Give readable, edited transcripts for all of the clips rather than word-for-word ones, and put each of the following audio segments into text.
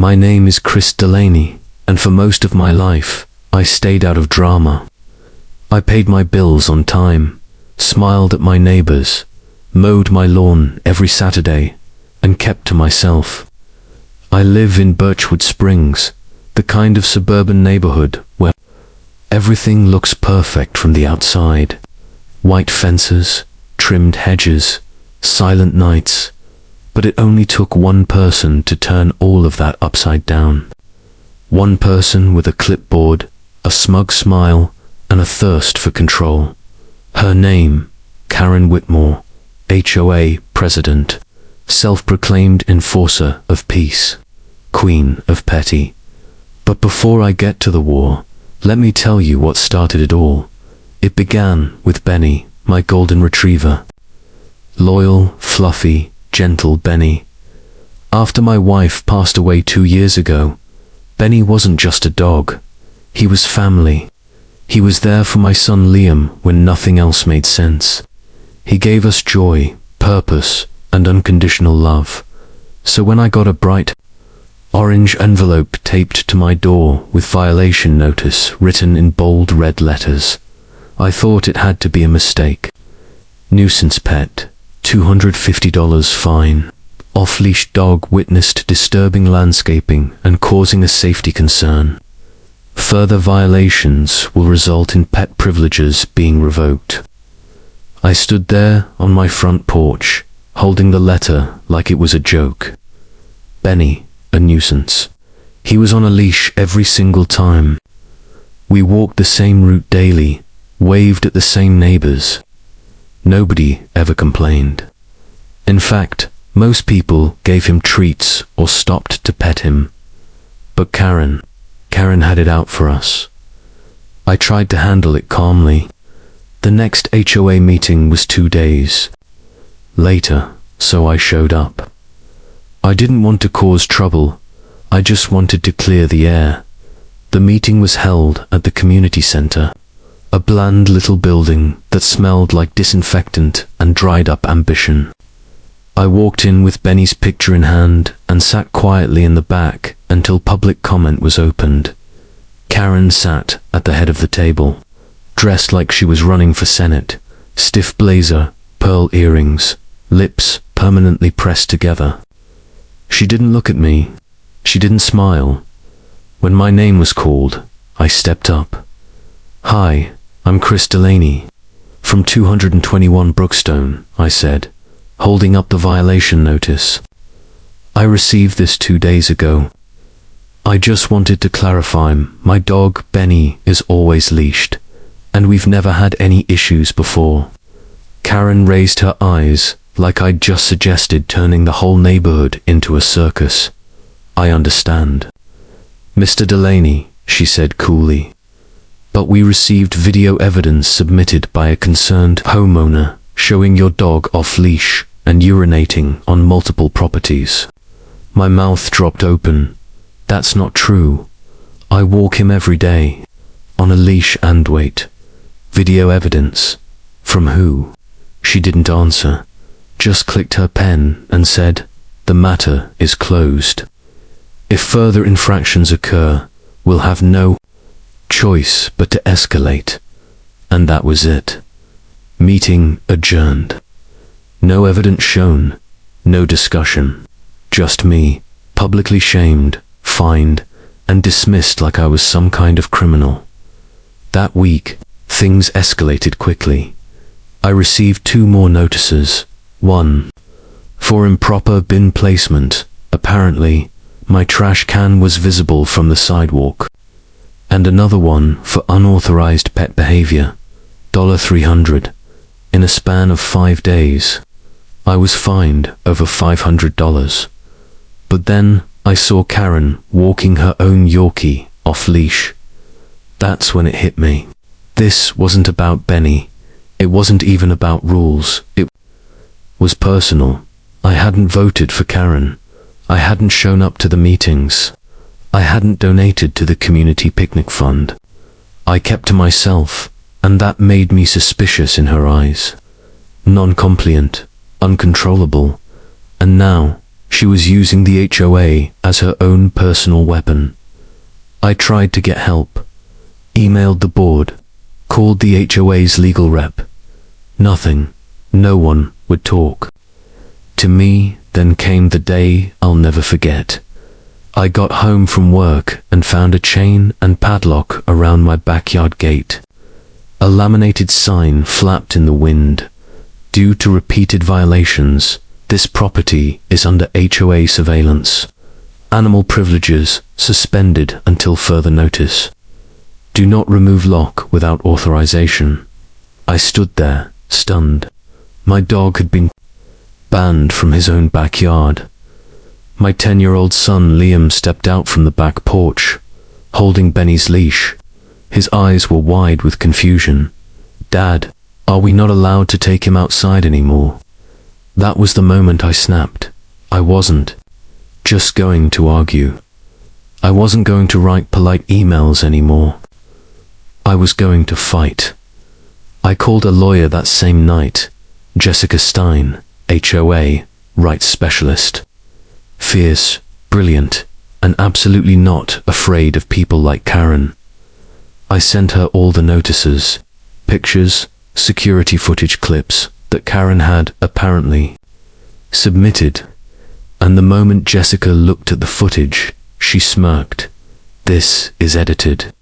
My name is Chris Delaney, and for most of my life, I stayed out of drama. I paid my bills on time, smiled at my neighbors, mowed my lawn every Saturday, and kept to myself. I live in Birchwood Springs, the kind of suburban neighborhood where everything looks perfect from the outside. White fences, trimmed hedges, silent nights. But it only took one person to turn all of that upside down. One person with a clipboard, a smug smile, and a thirst for control. Her name, Karen Whitmore, HOA president, self-proclaimed enforcer of peace, queen of petty. But before I get to the war, let me tell you what started it all. It began with Benny, my golden retriever. Loyal, fluffy, gentle Benny. After my wife passed away 2 years ago, Benny wasn't just a dog. He was family. He was there for my son Liam when nothing else made sense. He gave us joy, purpose, and unconditional love. So when I got a bright orange envelope taped to my door with violation notice written in bold red letters, I thought it had to be a mistake. Nuisance pet, $250 fine. Off-leash dog witnessed disturbing landscaping and causing a safety concern. Further violations will result in pet privileges being revoked. I stood there on my front porch, holding the letter like it was a joke. Benny, a nuisance. He was on a leash every single time. We walked the same route daily, waved at the same neighbors. Nobody ever complained. In fact, most people gave him treats or stopped to pet him. But Karen had it out for us. I tried to handle it calmly. The next HOA meeting was 2 days later, so I showed up. I didn't want to cause trouble. I just wanted to clear the air. The meeting was held at the community center. A bland little building that smelled like disinfectant and dried up ambition. I walked in with Benny's picture in hand and sat quietly in the back until public comment was opened. Karen sat at the head of the table, dressed like she was running for Senate, stiff blazer, pearl earrings, lips permanently pressed together. She didn't look at me. She didn't smile. When my name was called, I stepped up. "Hi, I'm Chris Delaney, from 221 Brookstone," I said, holding up the violation notice. "I received this 2 days ago. I just wanted to clarify, my dog Benny is always leashed, and we've never had any issues before." Karen raised her eyes like I'd just suggested turning the whole neighborhood into a circus. "I understand, Mr. Delaney," she said coolly. "But we received video evidence submitted by a concerned homeowner showing your dog off-leash and urinating on multiple properties." My mouth dropped open. "That's not true. I walk him every day, on a leash and wait." "Video evidence? From who?" She didn't answer, just clicked her pen and said, "The matter is closed. If further infractions occur, we'll have no choice but to escalate." And that was it. Meeting adjourned. No evidence shown, no discussion. Just me, publicly shamed, fined, and dismissed like I was some kind of criminal. That week, things escalated quickly. I received 2 more notices. One, for improper bin placement. Apparently, my trash can was visible from the sidewalk. And another one for unauthorized pet behavior, $300. In a span of 5 days, I was fined over $500. But then I saw Karen walking her own Yorkie off-leash. That's when it hit me. This wasn't about Benny. It wasn't even about rules. It was personal. I hadn't voted for Karen. I hadn't shown up to the meetings. I hadn't donated to the community picnic fund. I kept to myself, and that made me suspicious in her eyes. Non-compliant, uncontrollable, and now She was using the HOA as her own personal weapon. I tried to get help, emailed the board, called the HOA's legal rep. Nothing. No one would talk. To me, then came the day I'll never forget. I got home from work and found a chain and padlock around my backyard gate. A laminated sign flapped in the wind. Due to repeated violations, this property is under HOA surveillance. Animal privileges suspended until further notice. Do not remove lock without authorization. I stood there, stunned. My dog had been banned from his own backyard. My 10-year-old son Liam stepped out from the back porch, holding Benny's leash. His eyes were wide with confusion. "Dad, are we not allowed to take him outside anymore?" That was the moment I snapped. I wasn't just going to argue. I wasn't going to write polite emails anymore. I was going to fight. I called a lawyer that same night, Jessica Stein, HOA, rights specialist. Fierce, brilliant, and absolutely not afraid of people like Karen. I sent her all the notices, pictures, security footage clips that Karen had apparently submitted, and the moment Jessica looked at the footage, she smirked. "This is edited."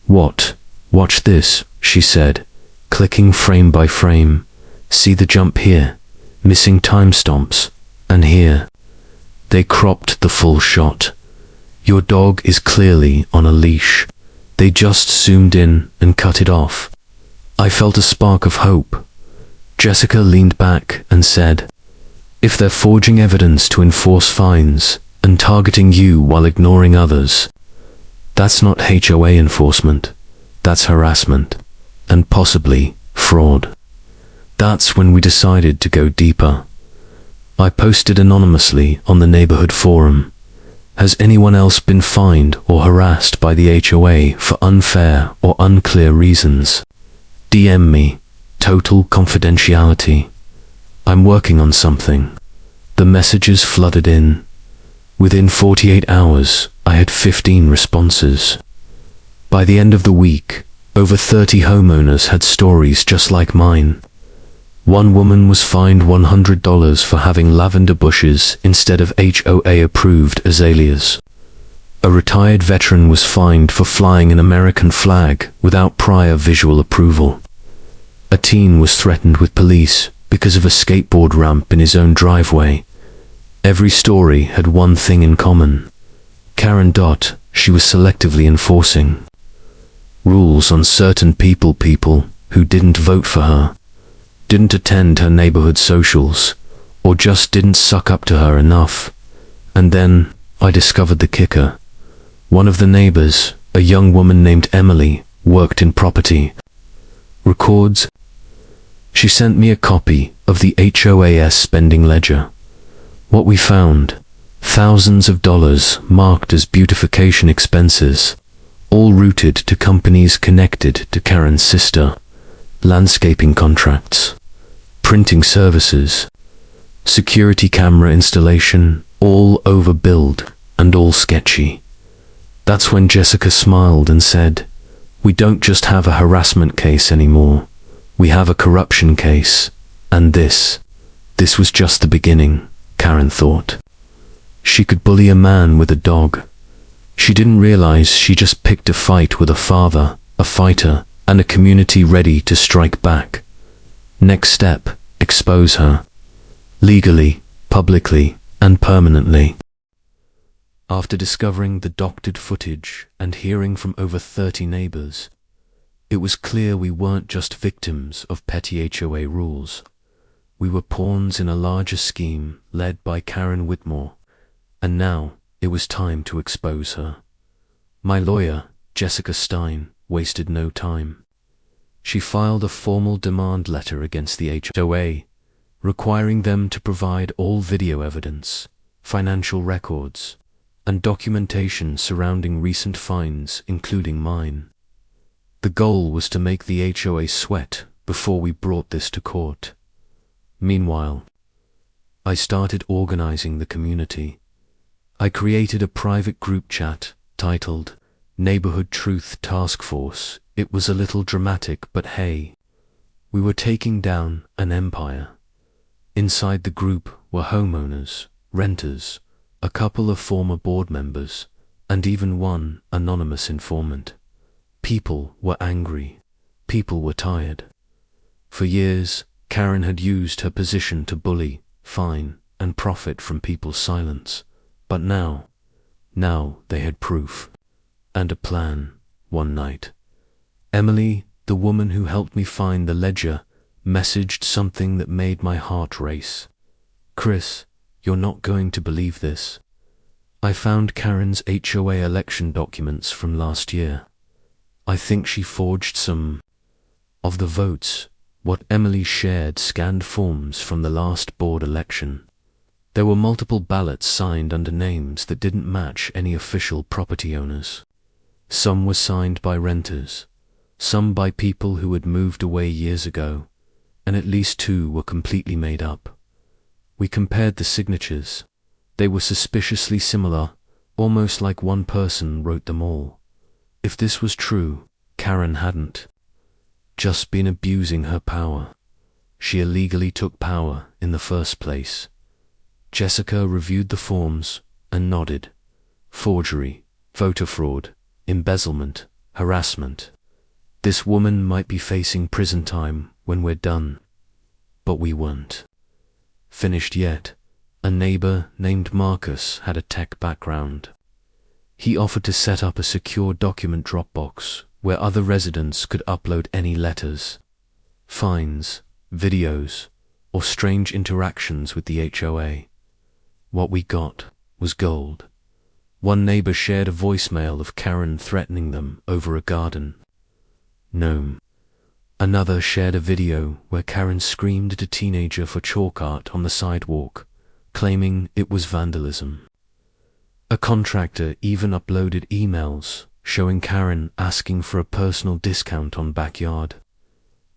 "What? Watch this," she said, clicking frame by frame. "See the jump here, missing timestamps, and here." They cropped the full shot. Your dog is clearly on a leash. They just zoomed in and cut it off. I felt a spark of hope. Jessica leaned back and said, "If they're forging evidence to enforce fines and targeting you while ignoring others, that's not HOA enforcement. That's harassment, and possibly fraud." That's when we decided to go deeper. I posted anonymously on the neighborhood forum. Has anyone else been fined or harassed by the HOA for unfair or unclear reasons? DM me. Total confidentiality. I'm working on something. The messages flooded in. Within 48 hours, I had 15 responses. By the end of the week, over 30 homeowners had stories just like mine. One woman was fined $100 for having lavender bushes instead of HOA-approved azaleas. A retired veteran was fined for flying an American flag without prior visual approval. A teen was threatened with police because of a skateboard ramp in his own driveway. Every story had one thing in common. Karen. She was selectively enforcing rules on certain people who didn't vote for her, didn't attend her neighborhood socials, or just didn't suck up to her enough. And then I discovered the kicker. One of the neighbors, a young woman named Emily, worked in property records. She sent me a copy of the HOA's spending ledger. What we found: thousands of dollars marked as beautification expenses, all routed to companies connected to Karen's sister. Landscaping contracts, printing services, security camera installation, all overbilled and all sketchy. That's when Jessica smiled and said, "We don't just have a harassment case anymore. We have a corruption case." And this was just the beginning, Karen thought. She could bully a man with a dog. She didn't realize she just picked a fight with a father, a fighter, and a community ready to strike back. Next step, expose her. Legally, publicly, and permanently. After discovering the doctored footage and hearing from over 30 neighbors, it was clear we weren't just victims of petty HOA rules. We were pawns in a larger scheme led by Karen Whitmore, and now it was time to expose her. My lawyer, Jessica Stein, wasted no time. She filed a formal demand letter against the HOA, requiring them to provide all video evidence, financial records, and documentation surrounding recent fines, including mine. The goal was to make the HOA sweat before we brought this to court. Meanwhile, I started organizing the community. I created a private group chat titled Neighborhood Truth Task Force. It was a little dramatic, but hey, we were taking down an empire. Inside the group were homeowners, renters, a couple of former board members, and even one anonymous informant. People were angry. People were tired. For years, Karen had used her position to bully, fine, and profit from people's silence. But now they had proof. And a plan. One night, Emily, the woman who helped me find the ledger, messaged something that made my heart race. "Chris, you're not going to believe this. I found Karen's HOA election documents from last year. I think she forged some of the votes." What Emily shared scanned forms from the last board election. There were multiple ballots signed under names that didn't match any official property owners. Some were signed by renters, some by people who had moved away years ago, and at least 2 were completely made up. We compared the signatures. They were suspiciously similar, almost like one person wrote them all. If this was true, Karen hadn't just been abusing her power. She illegally took power in the first place. Jessica reviewed the forms and nodded. Forgery, voter fraud, embezzlement, harassment. This woman might be facing prison time when we're done. But we weren't finished yet. A neighbor named Marcus had a tech background. He offered to set up a secure document Dropbox where other residents could upload any letters, fines, videos, or strange interactions with the HOA. What we got was gold. One neighbor shared a voicemail of Karen threatening them over a garden gnome. Another shared a video where Karen screamed at a teenager for chalk art on the sidewalk, claiming it was vandalism. A contractor even uploaded emails showing Karen asking for a personal discount on backyard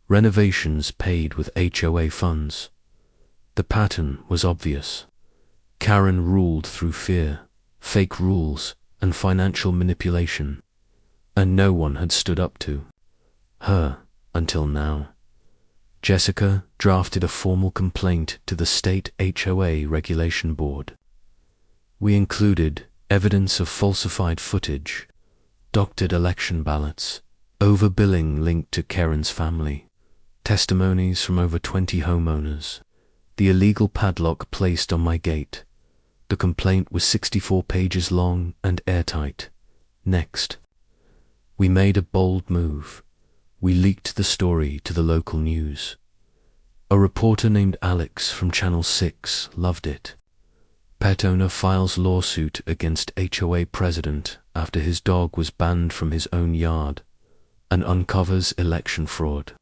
renovations paid with HOA funds. The pattern was obvious. Karen ruled through fear, fake rules, and financial manipulation, and no one had stood up to her until now. Jessica drafted a formal complaint to the state HOA regulation board. We included evidence of falsified footage, doctored election ballots, overbilling linked to Karen's family, testimonies from over 20 homeowners, the illegal padlock placed on my gate. The complaint was 64 pages long and airtight. Next, we made a bold move. We leaked the story to the local news. A reporter named Alex from Channel 6 loved it. Pet owner files lawsuit against HOA president after his dog was banned from his own yard and uncovers election fraud.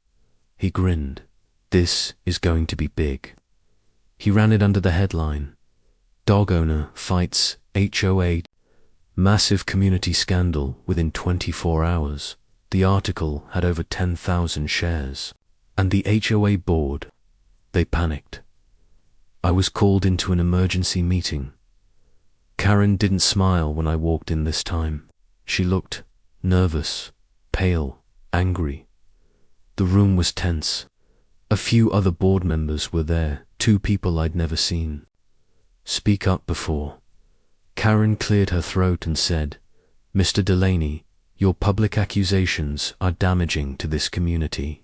He grinned. This is going to be big. He ran it under the headline, "Dog owner fights HOA, massive community scandal within 24 hours. The article had over 10,000 shares. And the HOA board, they panicked. I was called into an emergency meeting. Karen didn't smile when I walked in this time. She looked nervous, pale, angry. The room was tense. A few other board members were there, 2 people I'd never seen. "Speak up before." Karen cleared her throat and said, "Mr. Delaney, your public accusations are damaging to this community.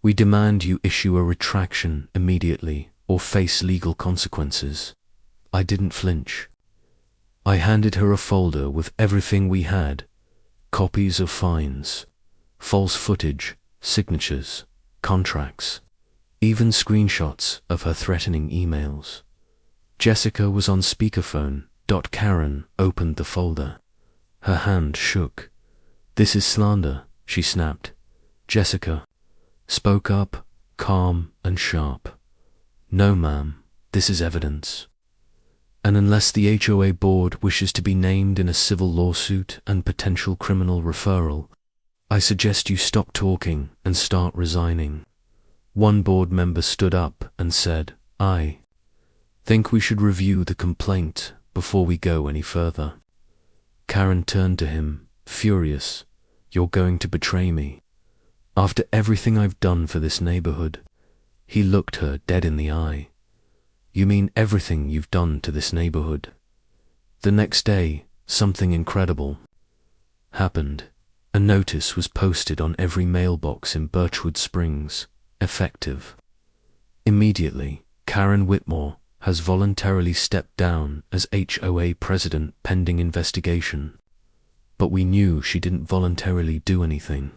We demand you issue a retraction immediately or face legal consequences." I didn't flinch. I handed her a folder with everything we had, copies of fines, false footage, signatures, contracts, even screenshots of her threatening emails. Jessica was on speakerphone. Karen opened the folder. Her hand shook. "This is slander," she snapped. Jessica spoke up, calm and sharp. "No, ma'am, this is evidence. And unless the HOA board wishes to be named in a civil lawsuit and potential criminal referral, I suggest you stop talking and start resigning." One board member stood up and said, Think we should review the complaint before we go any further. Karen turned to him, furious. You're going to betray me. After everything I've done for this neighborhood. He looked her dead in the eye. You mean everything you've done to this neighborhood? The next day, something incredible happened. A notice was posted on every mailbox in Birchwood Springs, effective. Immediately, Karen Whitmore has voluntarily stepped down as HOA president pending investigation. But we knew she didn't voluntarily do anything.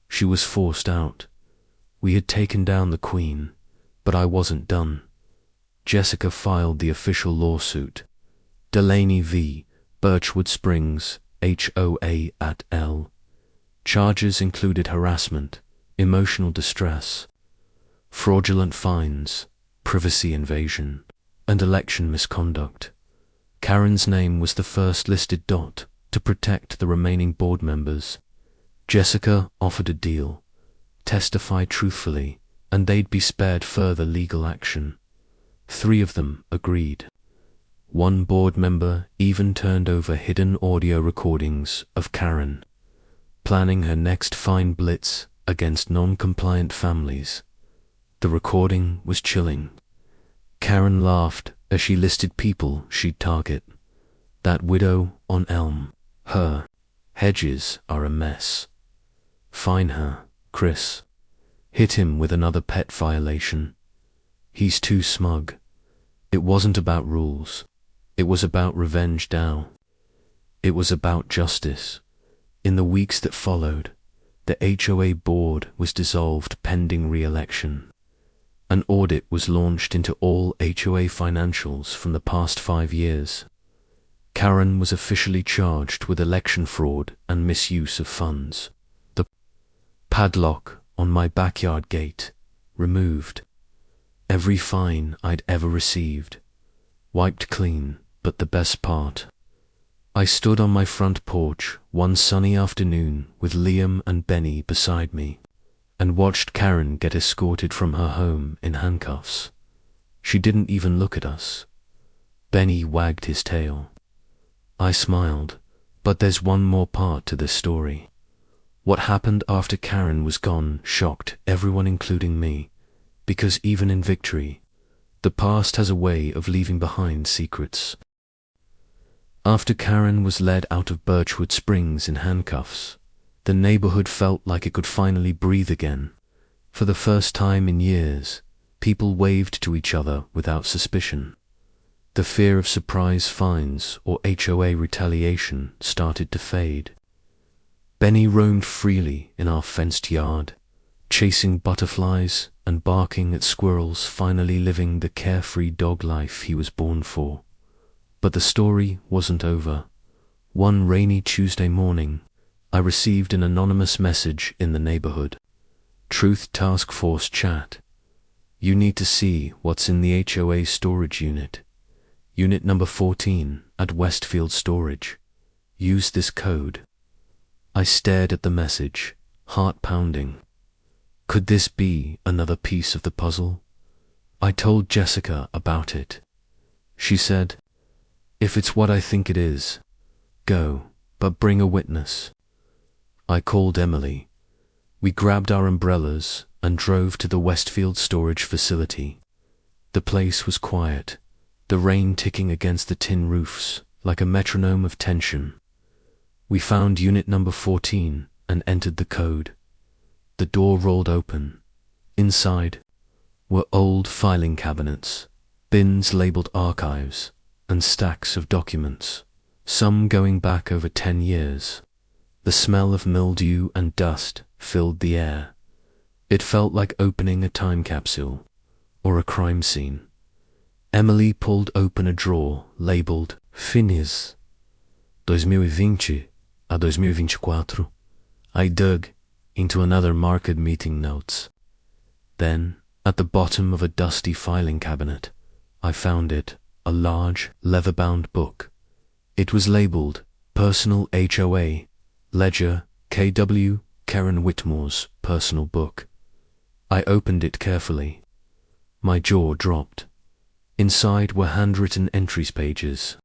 She was forced out. We had taken down the Queen, but I wasn't done. Jessica filed the official lawsuit. Delaney v. Birchwood Springs, HOA at L. Charges included harassment, emotional distress, fraudulent fines, privacy invasion, and election misconduct. Karen's name was the first listed dot to protect the remaining board members. Jessica offered a deal, testify truthfully, and they'd be spared further legal action. 3 of them agreed. One board member even turned over hidden audio recordings of Karen planning her next fine blitz against non-compliant families. The recording was chilling. Karen laughed as she listed people she'd target. That widow on Elm. Her. Hedges are a mess. Fine her, Chris. Hit him with another pet violation. He's too smug. It wasn't about rules. It was about revenge now. It was about justice. In the weeks that followed, the HOA board was dissolved pending re-election. An audit was launched into all HOA financials from the past 5 years. Karen was officially charged with election fraud and misuse of funds. The padlock on my backyard gate removed. Every fine I'd ever received wiped clean, but the best part. I stood on my front porch one sunny afternoon with Liam and Benny beside me and watched Karen get escorted from her home in handcuffs. She didn't even look at us. Benny wagged his tail. I smiled, but there's one more part to this story. What happened after Karen was gone shocked everyone, including me, because even in victory, the past has a way of leaving behind secrets. After Karen was led out of Birchwood Springs in handcuffs, the neighborhood felt like it could finally breathe again. For the first time in years, people waved to each other without suspicion. The fear of surprise fines or HOA retaliation started to fade. Benny roamed freely in our fenced yard, chasing butterflies and barking at squirrels, finally living the carefree dog life he was born for. But the story wasn't over. One rainy Tuesday morning, I received an anonymous message in the neighborhood. Truth Task Force chat. You need to see what's in the HOA storage unit. Unit number 14 at Westfield Storage. Use this code. I stared at the message, heart pounding. Could this be another piece of the puzzle? I told Jessica about it. She said, if it's what I think it is, go, but bring a witness. I called Emily. We grabbed our umbrellas and drove to the Westfield storage facility. The place was quiet, the rain ticking against the tin roofs like a metronome of tension. We found unit number 14 and entered the code. The door rolled open. Inside were old filing cabinets, bins labeled archives, and stacks of documents, some going back over 10 years. The smell of mildew and dust filled the air. It felt like opening a time capsule or a crime scene. Emily pulled open a drawer labeled Finis 2020 a 2024. I dug into another marked meeting notes. Then, at the bottom of a dusty filing cabinet, I found it, a large, leather-bound book. It was labeled Personal HOA, Ledger, KW, Karen Whitmore's personal book. I opened it carefully. My jaw dropped. Inside were handwritten entries pages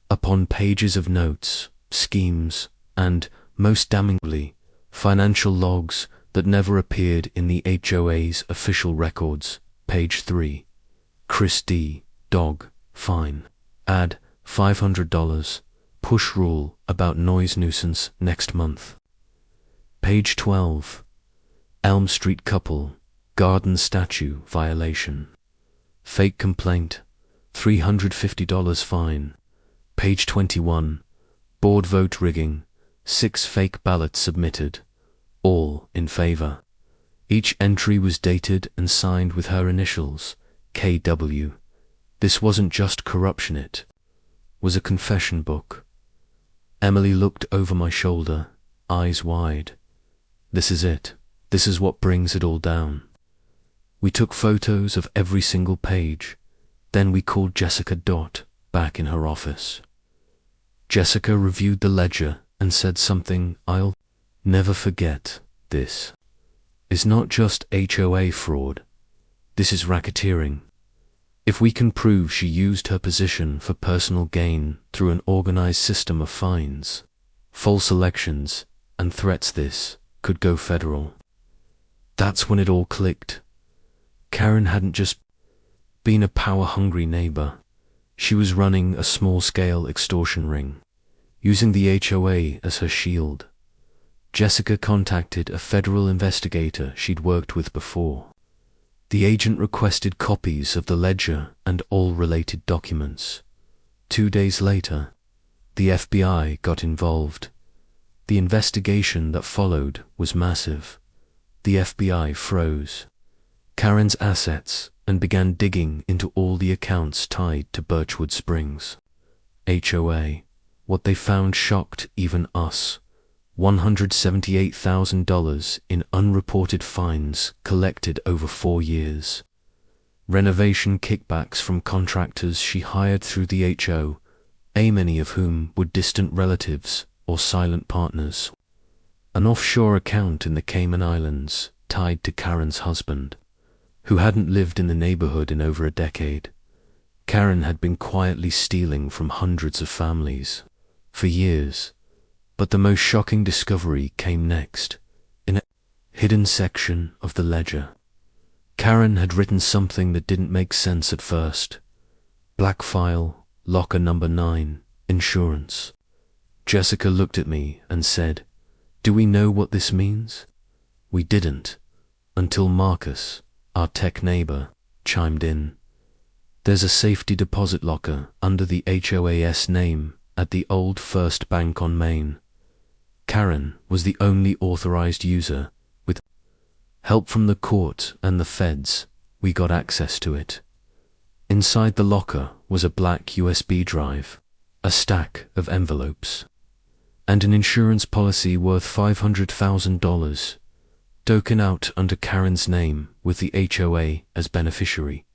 upon pages of notes, schemes, and, most damningly, financial logs that never appeared in the HOA's official records. Page 3. Chris D. Dog. Fine. Add $500. Push rule about noise nuisance next month. Page 12. Elm Street couple. Garden statue violation. Fake complaint. $350 fine. Page 21. Board vote rigging. 6 fake ballots submitted. All in favor. Each entry was dated and signed with her initials, KW. This wasn't just corruption, it was a confession book. Emily looked over my shoulder, eyes wide. This is it. This is what brings it all down. We took photos of every single page. Then we called Jessica Dot back in her office. Jessica reviewed the ledger and said something I'll never forget. This is not just HOA fraud. This is racketeering. If we can prove she used her position for personal gain through an organized system of fines, false elections, and threats, this could go federal. That's when it all clicked. Karen hadn't just been a power-hungry neighbor. She was running a small-scale extortion ring, using the HOA as her shield. Jessica contacted a federal investigator she'd worked with before. The agent requested copies of the ledger and all related documents. 2 days later, the FBI got involved. The investigation that followed was massive. The FBI froze Karen's assets and began digging into all the accounts tied to Birchwood Springs HOA. What they found shocked even us. $178,000 in unreported fines collected over 4 years. Renovation kickbacks from contractors she hired through the HOA, many of whom were distant relatives or silent partners. An offshore account in the Cayman Islands tied to Karen's husband, who hadn't lived in the neighborhood in over a decade. Karen had been quietly stealing from hundreds of families for years. But the most shocking discovery came next, in a hidden section of the ledger. Karen had written something that didn't make sense at first. Black file, locker number 9, insurance. Jessica looked at me and said, "Do we know what this means?" We didn't, until Marcus, our tech neighbor, chimed in. "There's a safety deposit locker under the HOAS name at the old First Bank on Main. Karen was the only authorized user. With help from the court and the feds, we got access to it. Inside the locker was a black USB drive, a stack of envelopes, and an insurance policy worth $500,000, doken out under Karen's name with the HOA as beneficiary.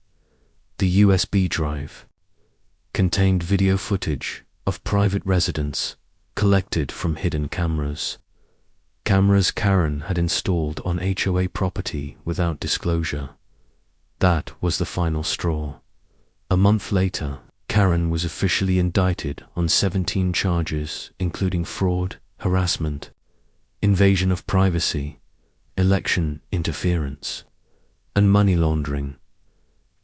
The USB drive contained video footage of private residents collected from hidden cameras. Cameras Karen had installed on HOA property without disclosure. That was the final straw. A month later, Karen was officially indicted on 17 charges, including fraud, harassment, invasion of privacy, election interference, and money laundering.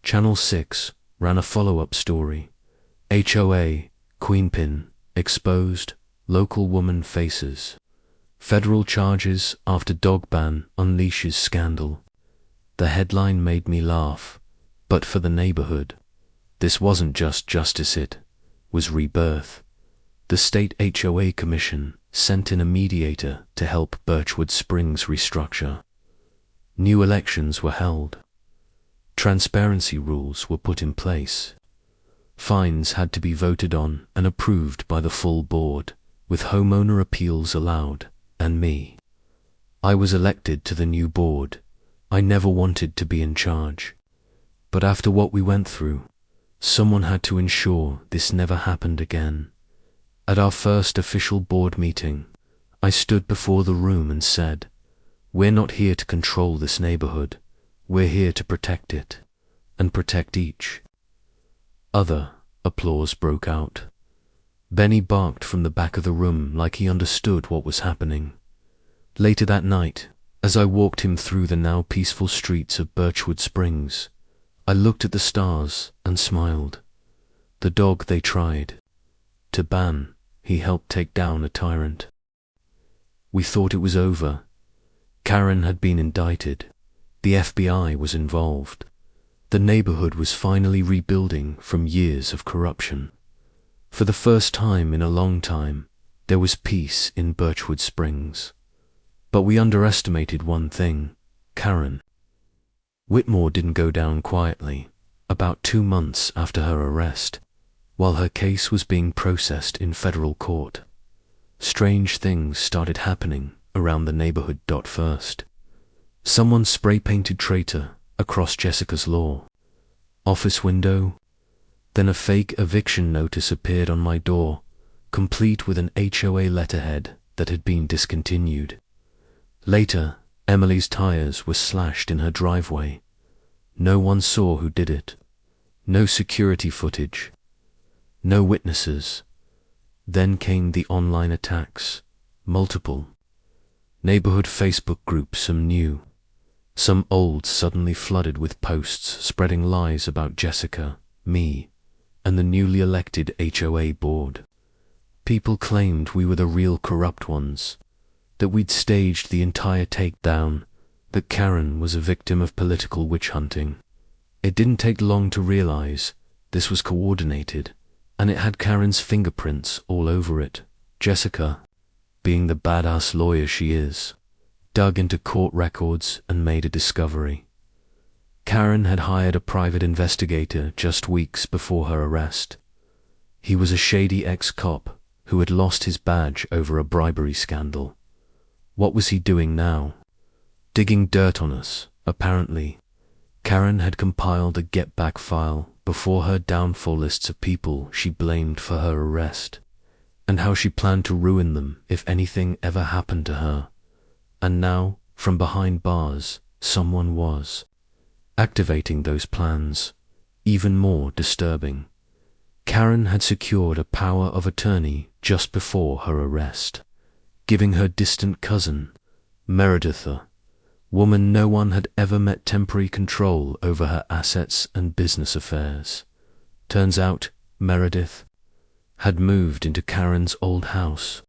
Channel 6 ran a follow-up story. HOA, Queenpin, exposed, local woman faces federal charges after dog ban unleashes scandal. The headline made me laugh, but for the neighborhood, this wasn't just justice, it was rebirth. The state HOA commission sent in a mediator to help Birchwood Springs restructure. New elections were held. Transparency rules were put in place. Fines had to be voted on and approved by the full board, with homeowner appeals allowed, and me. I was elected to the new board. I never wanted to be in charge. But after what we went through, someone had to ensure this never happened again. At our first official board meeting, I stood before the room and said, "We're not here to control this neighborhood. We're here to protect it, and protect each Other applause broke out. Benny barked from the back of the room like he understood what was happening. Later that night, as I walked him through the now peaceful streets of Birchwood Springs, I looked at the stars and smiled. The dog they tried to ban, he helped take down a tyrant. We thought it was over. Karen had been indicted. The FBI was involved. The neighborhood was finally rebuilding from years of corruption. For the first time in a long time, there was peace in Birchwood Springs. But we underestimated one thing: Karen. Whitmore didn't go down quietly. About 2 months after her arrest, while her case was being processed in federal court, strange things started happening around the neighborhood. First, someone spray-painted traitor across Jessica's law office window. Then a fake eviction notice appeared on my door, complete with an HOA letterhead that had been discontinued. Later, Emily's tires were slashed in her driveway. No one saw who did it. No security footage. No witnesses. Then came the online attacks. Multiple. Neighborhood Facebook groups, some new, some old, suddenly flooded with posts spreading lies about Jessica, me, and the newly elected HOA board. People claimed we were the real corrupt ones, that we'd staged the entire takedown, that Karen was a victim of political witch hunting. It didn't take long to realize this was coordinated, and it had Karen's fingerprints all over it. Jessica, being the badass lawyer she is, dug into court records and made a discovery. Karen had hired a private investigator just weeks before her arrest. He was a shady ex-cop who had lost his badge over a bribery scandal. What was he doing now? Digging dirt on us, apparently. Karen had compiled a get-back file before her downfall, lists of people she blamed for her arrest, and how she planned to ruin them if anything ever happened to her. And now, from behind bars, someone was activating those plans. Even more disturbing, Karen had secured a power of attorney just before her arrest, giving her distant cousin, Meredith, a woman no one had ever met, temporary control over her assets and business affairs. Turns out, Meredith had moved into Karen's old house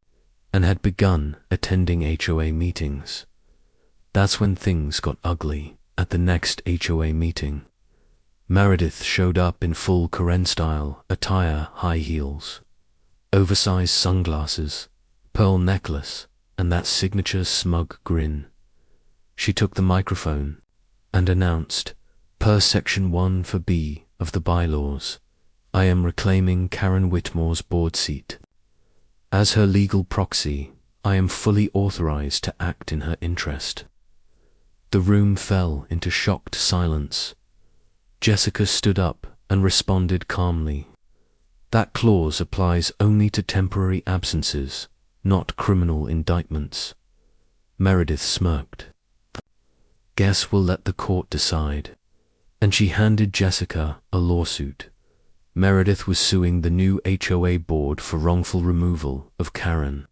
and had begun attending HOA meetings. That's when things got ugly. At the next HOA meeting, Meredith showed up in full Karen-style attire, high heels, oversized sunglasses, pearl necklace, and that signature smug grin. She took the microphone and announced, per Section 1(b) of the bylaws, I am reclaiming Karen Whitmore's board seat. As her legal proxy, I am fully authorized to act in her interest. The room fell into shocked silence. Jessica stood up and responded calmly. That clause applies only to temporary absences, not criminal indictments. Meredith smirked. Guess we'll let the court decide. And she handed Jessica a lawsuit. Meredith was suing the new HOA board for wrongful removal of Karen,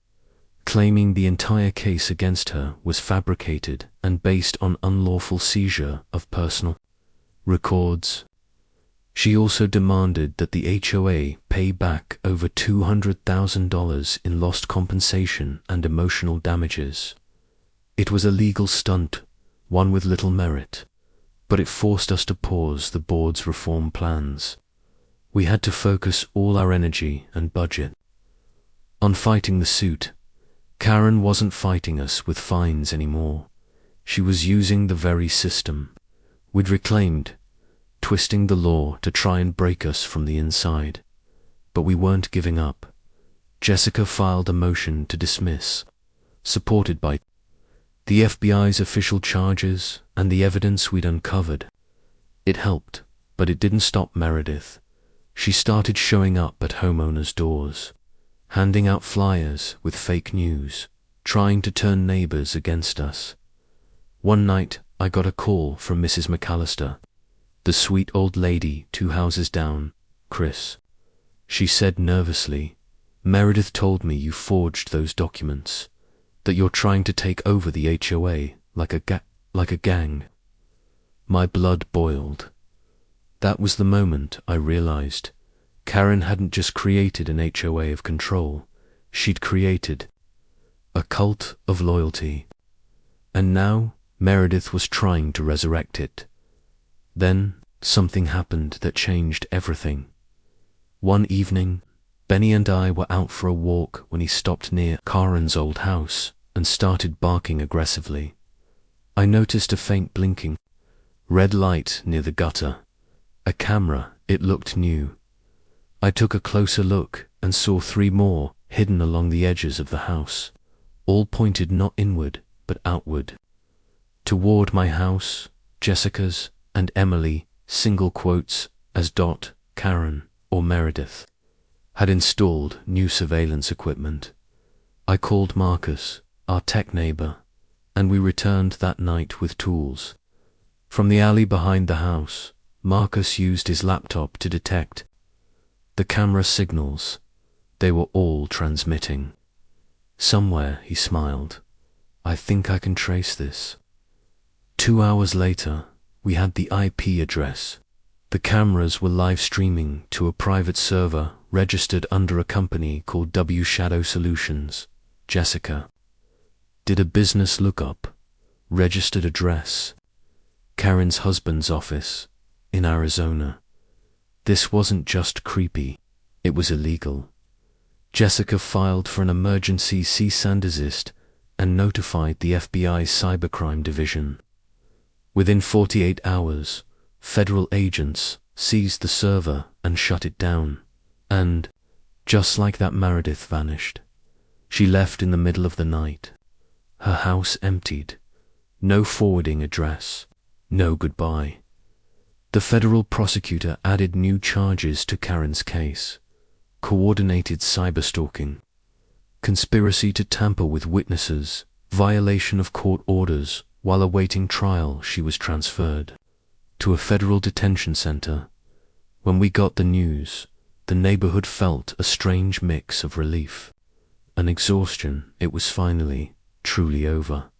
claiming the entire case against her was fabricated and based on unlawful seizure of personal records. She also demanded that the HOA pay back over $200,000 in lost compensation and emotional damages. It was a legal stunt, one with little merit, but it forced us to pause the board's reform plans. We had to focus all our energy and budget on fighting the suit. Karen wasn't fighting us with fines anymore. She was using the very system we'd reclaimed, twisting the law to try and break us from the inside. But we weren't giving up. Jessica filed a motion to dismiss, supported by the FBI's official charges and the evidence we'd uncovered. It helped, but it didn't stop Meredith. She started showing up at homeowners' doors, handing out flyers with fake news, trying to turn neighbors against us. One night, I got a call from Mrs. McAllister, the sweet old lady 2 houses down, Chris. She said nervously, Meredith told me you forged those documents, that you're trying to take over the HOA like a gang. My blood boiled. That was the moment I realized Karen hadn't just created an HOA of control, she'd created a cult of loyalty. And now Meredith was trying to resurrect it. Then something happened that changed everything. One evening, Benny and I were out for a walk when he stopped near Karen's old house and started barking aggressively. I noticed a faint blinking red light near the gutter. A camera, it looked new. I took a closer look and saw 3 more hidden along the edges of the house, all pointed not inward but outward. Toward my house, Jessica's, and Emily, single quotes, as Dot, Karen, or Meredith, had installed new surveillance equipment. I called Marcus, our tech neighbor, and we returned that night with tools. From the alley behind the house, Marcus used his laptop to detect the camera signals. They were all transmitting. Somewhere, he smiled. I think I can trace this. 2 hours later, we had the IP address. The cameras were live streaming to a private server registered under a company called W Shadow Solutions. Jessica did a business lookup, registered address, Karen's husband's office in Arizona. This wasn't just creepy, it was illegal. Jessica filed for an emergency cease and desist and notified the FBI's cybercrime division. Within 48 hours, federal agents seized the server and shut it down. And, just like that, Meredith vanished. She left in the middle of the night. Her house emptied. No forwarding address. No goodbye. The federal prosecutor added new charges to Karen's case. Coordinated cyberstalking, conspiracy to tamper with witnesses, violation of court orders. While awaiting trial, she was transferred to a federal detention center. When we got the news, the neighborhood felt a strange mix of relief and exhaustion. It was finally, truly over.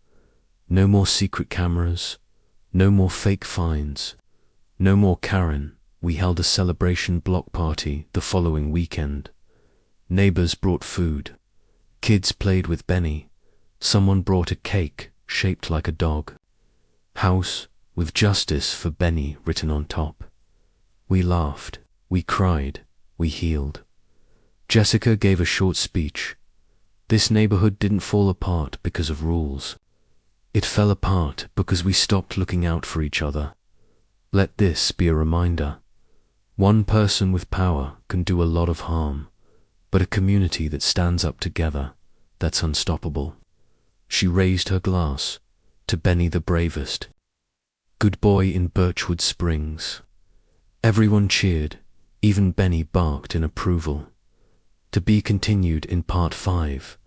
No more secret cameras, no more fake fines, no more Karen. We held a celebration block party the following weekend. Neighbors brought food. Kids played with Benny. Someone brought a cake shaped like a dog. House with justice for Benny written on top. We laughed, we cried, we healed. Jessica gave a short speech. This neighborhood didn't fall apart because of rules. It fell apart because we stopped looking out for each other. Let this be a reminder. One person with power can do a lot of harm, but a community that stands up together, that's unstoppable. She raised her glass to Benny the bravest. Good boy in Birchwood Springs. Everyone cheered, even Benny barked in approval. To be continued in part 5.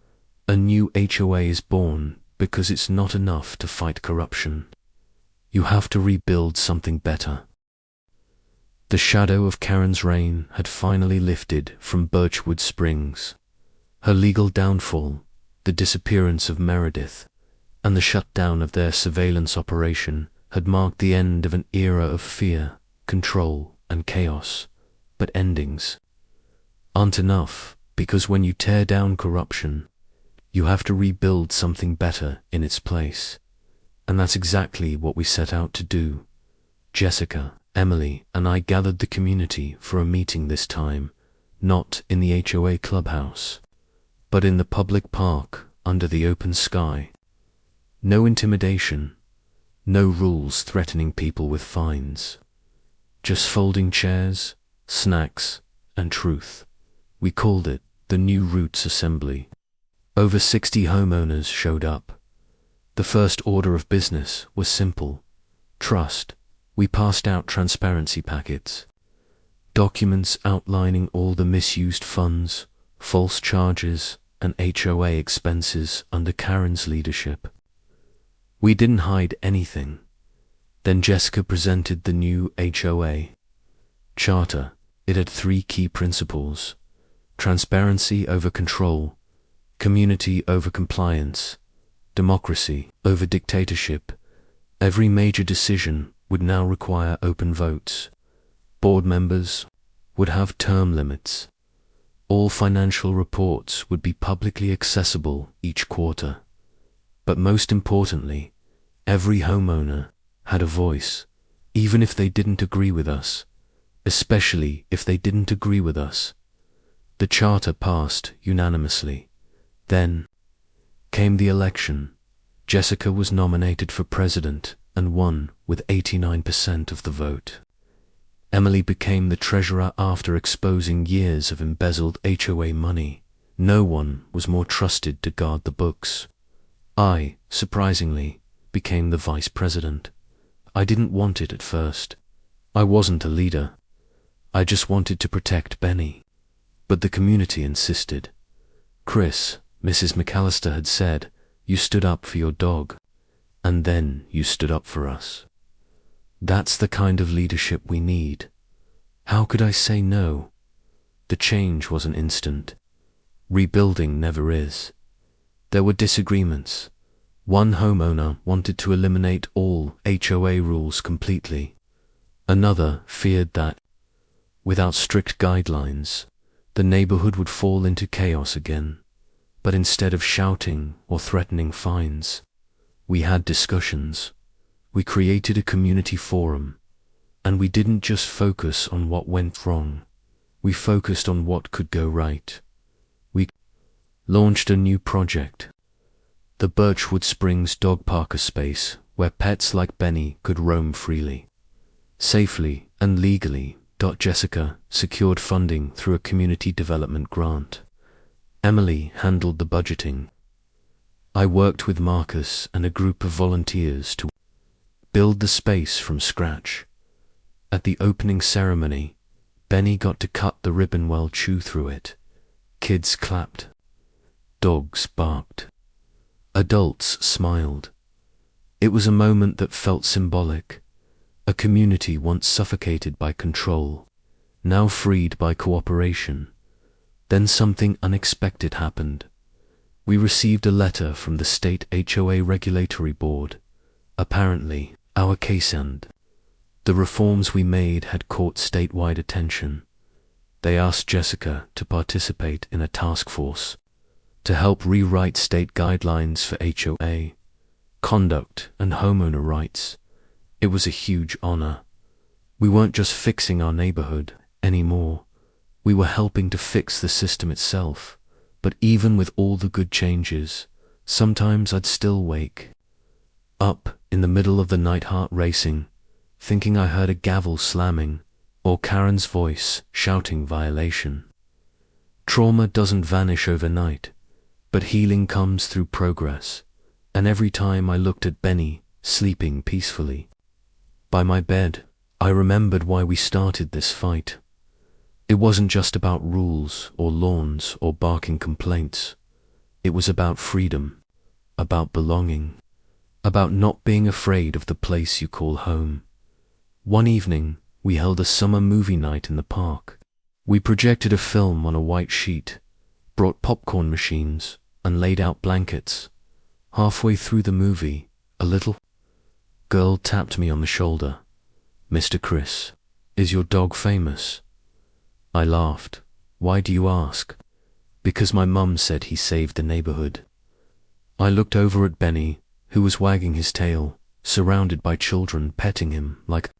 A new HOA is born because it's not enough to fight corruption. You have to rebuild something better. The shadow of Karen's reign had finally lifted from Birchwood Springs. Her legal downfall, the disappearance of Meredith, and the shutdown of their surveillance operation had marked the end of an era of fear, control, and chaos. But endings aren't enough, because when you tear down corruption, you have to rebuild something better in its place. And that's exactly what we set out to do. Jessica, Emily, and I gathered the community for a meeting this time, not in the HOA clubhouse, but in the public park under the open sky. No intimidation, no rules threatening people with fines. Just folding chairs, snacks, and truth. We called it the New Roots Assembly. Over 60 homeowners showed up. The first order of business was simple: trust. We passed out transparency packets, documents outlining all the misused funds, false charges, and HOA expenses under Karen's leadership. We didn't hide anything. Then Jessica presented the new HOA charter, It had three key principles: transparency over control, community over compliance, democracy over dictatorship. Every major decision would now require open votes. Board members would have term limits. All financial reports would be publicly accessible each quarter. But most importantly, every homeowner had a voice, even if they didn't agree with us, especially if they didn't agree with us. The charter passed unanimously. Then came the election. Jessica was nominated for president and won with 89% of the vote. Emily became the treasurer after exposing years of embezzled HOA money. No one was more trusted to guard the books. I, surprisingly, became the vice president. I didn't want it at first. I wasn't a leader. I just wanted to protect Benny. But the community insisted. Chris, Mrs. McAllister had said, "You stood up for your dog, and then you stood up for us." That's the kind of leadership we need. How could I say no? The change wasn't instant. Rebuilding never is. There were disagreements. One homeowner wanted to eliminate all HOA rules completely. Another feared that, without strict guidelines, the neighborhood would fall into chaos again. But instead of shouting or threatening fines, we had discussions. We created a community forum, and we didn't just focus on what went wrong. We focused on what could go right. We launched a new project, the Birchwood Springs Dog Parker space, where pets like Benny could roam freely, safely and legally. Jessica secured funding through a community development grant. Emily handled the budgeting. I worked with Marcus and a group of volunteers to build the space from scratch. At the opening ceremony, Benny got to cut the ribbon while chew through it. Kids clapped. Dogs barked. Adults smiled. It was a moment that felt symbolic. A community once suffocated by control, now freed by cooperation. Then something unexpected happened. We received a letter from the state HOA regulatory board. Apparently, our case and the reforms we made had caught statewide attention. They asked Jessica to participate in a task force to help rewrite state guidelines for HOA conduct and homeowner rights. It was a huge honor. We weren't just fixing our neighborhood anymore. We were helping to fix the system itself. But even with all the good changes, sometimes I'd still wake up in the middle of the night, heart racing, thinking I heard a gavel slamming or Karen's voice shouting violation. Trauma doesn't vanish overnight, but healing comes through progress. And every time I looked at Benny sleeping peacefully by my bed, I remembered why we started this fight. It wasn't just about rules or lawns or barking complaints. It was about freedom, about belonging, about not being afraid of the place you call home. One evening, we held a summer movie night in the park. We projected a film on a white sheet, brought popcorn machines, and laid out blankets. Halfway through the movie, a little girl tapped me on the shoulder. "Mr. Chris, is your dog famous?" I laughed. "Why do you ask?" "Because my mum said he saved the neighborhood." I looked over at Benny, who was wagging his tail, surrounded by children petting him like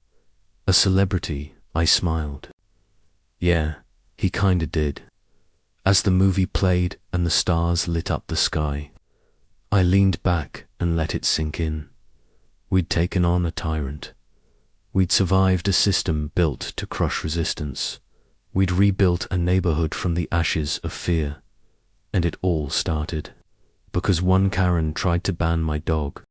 a celebrity. I smiled. "Yeah, he kinda did." As the movie played and the stars lit up the sky, I leaned back and let it sink in. We'd taken on a tyrant. We'd survived a system built to crush resistance. We'd rebuilt a neighborhood from the ashes of fear. And it all started because one Karen tried to ban my dog.